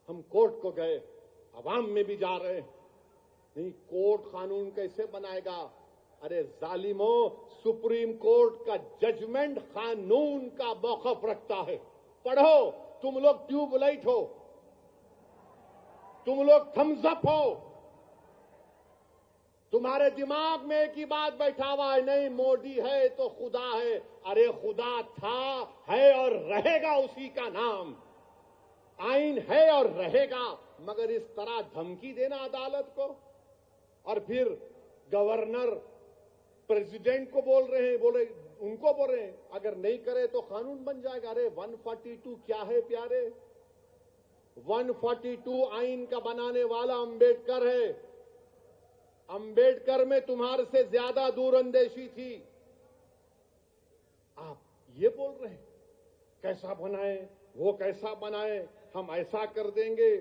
ہم کورٹ کو گئے, عوام میں بھی جا رہے ہیں, نہیں کورٹ قانون کیسے بنائے گا؟ ارے ظالموں, سپریم کورٹ کا ججمنٹ قانون کا موقف رکھتا ہے. پڑھو, تم لوگ ٹیوب لائٹ ہو, تم لوگ تھمز اپ ہو, تمہارے دماغ میں ایک ہی بات بیٹھا ہوا ہے, نہیں مودی ہے تو خدا ہے. ارے خدا تھا, ہے اور رہے گا اسی کا نام. آئین ہے اور رہے گا, مگر اس طرح دھمکی دینا عدالت کو. اور پھر گورنر پریزیڈنٹ کو بول رہے ہیں, بولے ان کو بول رہے ہیں اگر نہیں کرے تو قانون بن جائے گا. ارے 142 کیا ہے پیارے؟ 142 آئین کا بنانے والا امبیڈکر ہے. امبیڈکر میں تمہارے سے زیادہ دور اندیشی تھی. آپ یہ بول رہے ہیں کیسا بنائیں, وہ کیسا بنائیں, ہم ایسا کر دیں گے.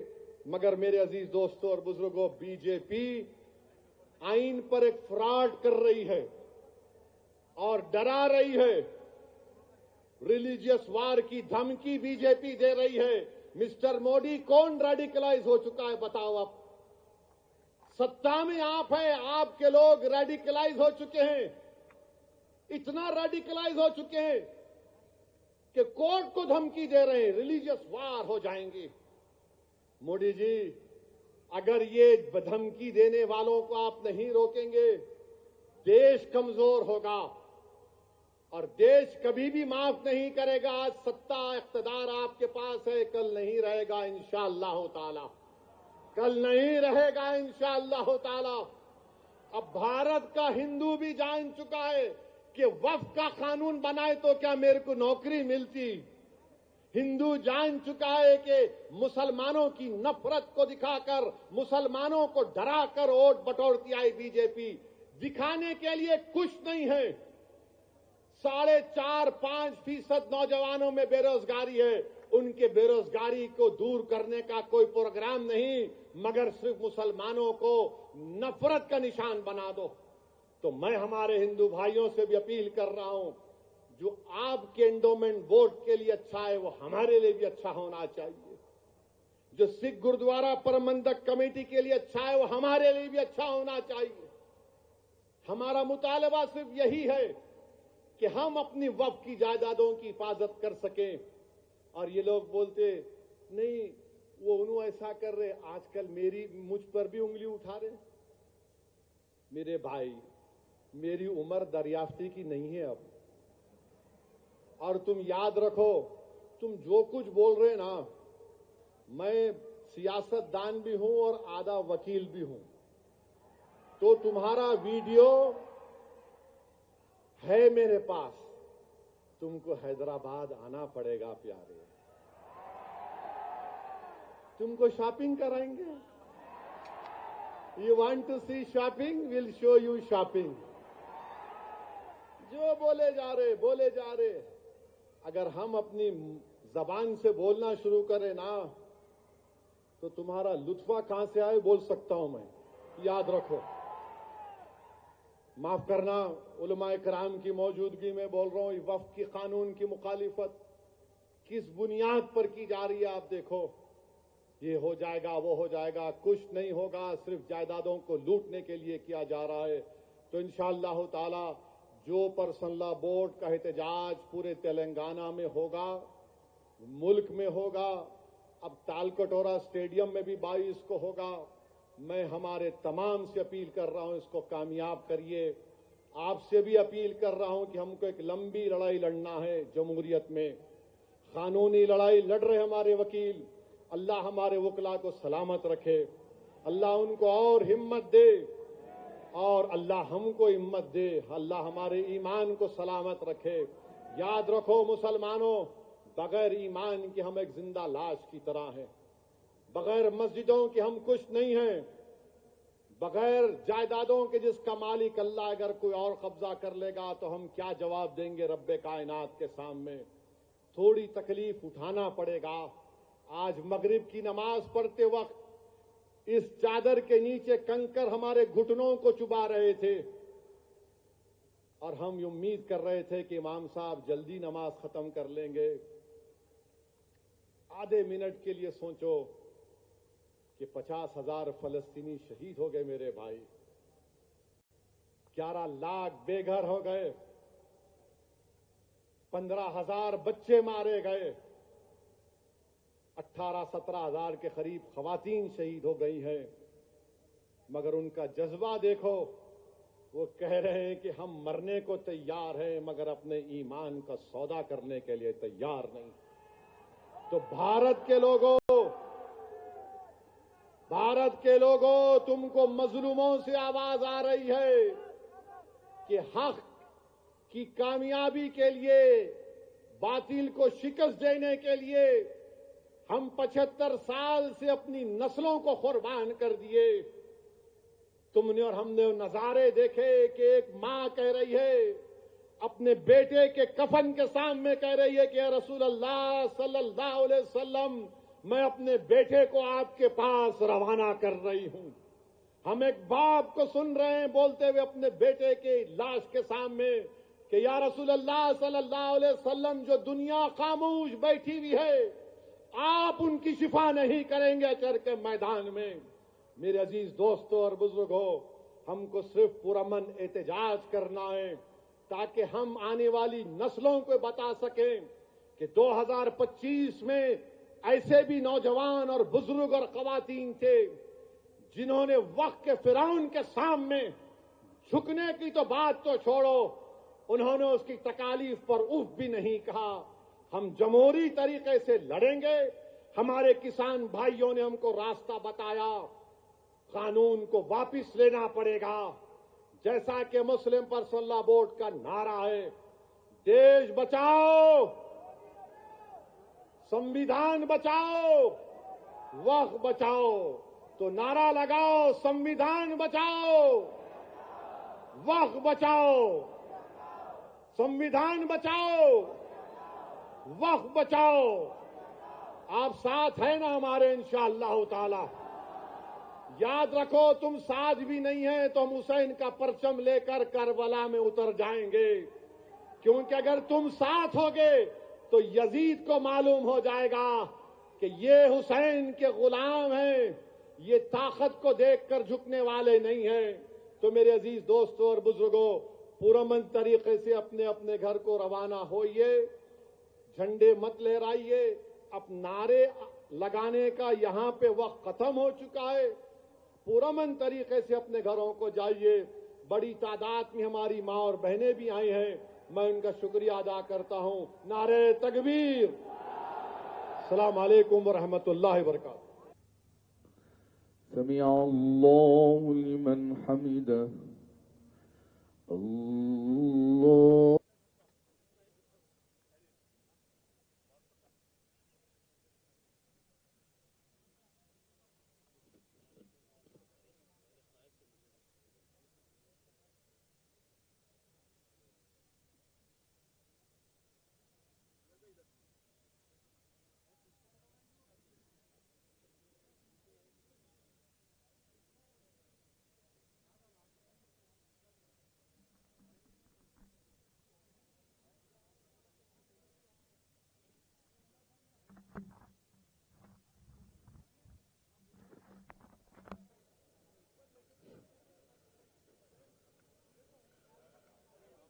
مگر میرے عزیز دوستوں اور بزرگوں, بی جے پی آئین پر ایک فراڈ کر رہی ہے اور ڈرا رہی ہے. ریلیجیس وار کی دھمکی بی جے پی دے رہی ہے. مسٹر مودی کون ریڈیکلائز ہو چکا ہے بتاؤ؟ آپ ستا میں آپ ہیں, آپ کے لوگ ریڈیکلائز ہو چکے ہیں, اتنا ریڈیکلائز ہو چکے ہیں کہ کورٹ کو دھمکی دے رہے ہیں ریلیجیس وار ہو جائیں گے. مودی جی, اگر یہ دھمکی دینے والوں کو آپ نہیں روکیں گے, دیش کمزور ہوگا اور دیش کبھی بھی معاف نہیں کرے گا. آج ستا اقتدار آپ کے پاس ہے, کل نہیں رہے گا انشاءاللہ تعالی, کل نہیں رہے گا انشاءاللہ تعالی. اب بھارت کا ہندو بھی جان چکا ہے کہ وقف کا قانون بنائے تو کیا میرے کو نوکری ملتی. ہندو جان چکا ہے کہ مسلمانوں کی نفرت کو دکھا کر, مسلمانوں کو ڈرا کر ووٹ بٹورتی آئی بی جے پی. دکھانے کے لیے کچھ نہیں ہے. 4.5-5% نوجوانوں میں بے روزگاری ہے. ان کے بے روزگاری کو دور کرنے کا کوئی پروگرام نہیں, مگر صرف مسلمانوں کو نفرت کا نشان بنا دو. تو میں ہمارے ہندو بھائیوں سے بھی اپیل کر رہا ہوں, جو آپ کے انڈومنٹ ووٹ کے لیے اچھا ہے وہ ہمارے لیے بھی اچھا ہونا چاہیے. جو سکھ گردوارا پربندھک کمیٹی کے لیے اچھا ہے وہ ہمارے لیے بھی اچھا ہونا چاہیے. ہمارا مطالبہ صرف یہی ہے کہ ہم اپنی وقف کی جائیدادوں کی حفاظت کر سکیں. اور یہ لوگ بولتے نہیں وہ انہوں ایسا کر رہے, آج کل مجھ پر بھی انگلی اٹھا رہے. میرے بھائی, میری عمر دریافتی کی نہیں ہے اب, اور تم یاد رکھو تم جو کچھ بول رہے نا, میں سیاست دان بھی ہوں اور آدھا وکیل بھی ہوں. تو تمہارا ویڈیو ہے میرے پاس, تم کو حیدرآباد آنا پڑے گا پیارے, تم کو شاپنگ کرائیں گے. You want to see shopping, we'll show you shopping. جو بولے جا رہے, اگر ہم اپنی زبان سے بولنا شروع کریں نا تو تمہارا لطفہ کہاں سے آئے بول سکتا ہوں میں. یاد رکھو, معاف کرنا علماء کرام کی موجودگی میں بول رہا ہوں, وقف کی قانون کی مخالفت کس بنیاد پر کی جا رہی ہے آپ دیکھو. یہ ہو جائے گا, وہ ہو جائے گا, کچھ نہیں ہوگا, صرف جائیدادوں کو لوٹنے کے لیے کیا جا رہا ہے. تو انشاءاللہ تعالی جو پرسنل لا بورڈ کا احتجاج پورے تلنگانہ میں ہوگا, ملک میں ہوگا, اب تالکٹورا اسٹیڈیم میں بھی 22 کو ہوگا, میں ہمارے تمام سے اپیل کر رہا ہوں اس کو کامیاب کریے. آپ سے بھی اپیل کر رہا ہوں کہ ہم کو ایک لمبی لڑائی لڑنا ہے جمہوریت میں. قانونی لڑائی لڑ رہے ہمارے وکیل, اللہ ہمارے وکلا کو سلامت رکھے, اللہ ان کو اور ہمت دے, اور اللہ ہم کو ہمت دے, اللہ ہمارے ایمان کو سلامت رکھے. یاد رکھو مسلمانوں, بغیر ایمان کے ہم ایک زندہ لاش کی طرح ہیں, بغیر مسجدوں کے ہم کچھ نہیں ہیں, بغیر جائیدادوں کے جس کا مالک اللہ اگر کوئی اور قبضہ کر لے گا تو ہم کیا جواب دیں گے رب کائنات کے سامنے. تھوڑی تکلیف اٹھانا پڑے گا. آج مغرب کی نماز پڑھتے وقت اس چادر کے نیچے کنکر ہمارے گھٹنوں کو چبا رہے تھے, اور ہم امید کر رہے تھے کہ امام صاحب جلدی نماز ختم کر لیں گے. آدھے منٹ کے لیے سوچو, کہ 50,000 فلسطینی شہید ہو گئے میرے بھائی, 11 لاکھ بے گھر ہو گئے, 15,000 بچے مارے گئے, 18-17,000 کے قریب خواتین شہید ہو گئی ہیں. مگر ان کا جذبہ دیکھو, وہ کہہ رہے ہیں کہ ہم مرنے کو تیار ہیں مگر اپنے ایمان کا سودا کرنے کے لیے تیار نہیں. تو بھارت کے لوگوں, تم کو مظلوموں سے آواز آ رہی ہے کہ حق کی کامیابی کے لیے, باطل کو شکست دینے کے لیے ہم 75 سال سے اپنی نسلوں کو قربان کر دیے. تم نے اور ہم نے نظارے دیکھے کہ ایک ماں کہہ رہی ہے اپنے بیٹے کے کفن کے سامنے, کہہ رہی ہے کہ اے رسول اللہ صلی اللہ علیہ وسلم, میں اپنے بیٹے کو آپ کے پاس روانہ کر رہی ہوں. ہم ایک باپ کو سن رہے ہیں بولتے ہوئے اپنے بیٹے کی لاش کے سامنے کہ یا رسول اللہ صلی اللہ علیہ وسلم, جو دنیا خاموش بیٹھی ہوئی ہے آپ ان کی شفا نہیں کریں گے چر کے میدان میں. میرے عزیز دوستوں اور بزرگوں, ہم کو صرف پرامن احتجاج کرنا ہے تاکہ ہم آنے والی نسلوں کو بتا سکیں کہ 2025 میں ایسے بھی نوجوان اور بزرگ اور خواتین تھے جنہوں نے وقت کے فرعون کے سامنے جھکنے کی تو بات تو چھوڑو, انہوں نے اس کی تکالیف پر اف بھی نہیں کہا. ہم جمہوری طریقے سے لڑیں گے. ہمارے کسان بھائیوں نے ہم کو راستہ بتایا, قانون کو واپس لینا پڑے گا. جیسا کہ مسلم پرسنل لا بورڈ کا نعرہ ہے, دیش بچاؤ, سنویدھان بچاؤ, وقت بچاؤ. تو نعرہ لگاؤ, سنویدھان بچاؤ, وقت بچاؤ, سنویدھان بچاؤ, وقت بچاؤ. آپ ساتھ ہیں نا ہمارے انشاءاللہ تعالی. یاد رکھو, تم ساتھ بھی نہیں ہیں تو ہم حسین کا پرچم لے کر کربلا میں اتر جائیں گے, کیونکہ اگر تم ساتھ ہوگے تو یزید کو معلوم ہو جائے گا کہ یہ حسین کے غلام ہیں, یہ طاقت کو دیکھ کر جھکنے والے نہیں ہیں. تو میرے عزیز دوستوں اور بزرگوں, پرامن طریقے سے اپنے اپنے گھر کو روانہ ہوئیے, جھنڈے مت لہرائیے. اب نعرے لگانے کا یہاں پہ وقت ختم ہو چکا ہے. پرامن طریقے سے اپنے گھروں کو جائیے. بڑی تعداد میں ہماری ماں اور بہنیں بھی آئی ہیں, میں ان کا شکریہ ادا کرتا ہوں. نعرہ تکبیر. السلام علیکم ورحمۃ اللہ وبرکاتہ. سمع اللہ لمن حمدہ. اللہ.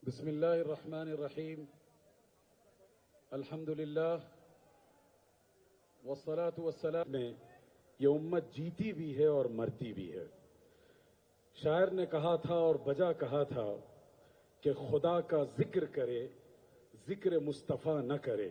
بسم اللہ الرحمن الرحیم. الحمدللہ والصلاة والسلام. میں یہ امت جیتی بھی ہے اور مرتی بھی ہے. شاعر نے کہا تھا اور بجا کہا تھا کہ خدا کا ذکر کرے, ذکر مصطفیٰ نہ کرے.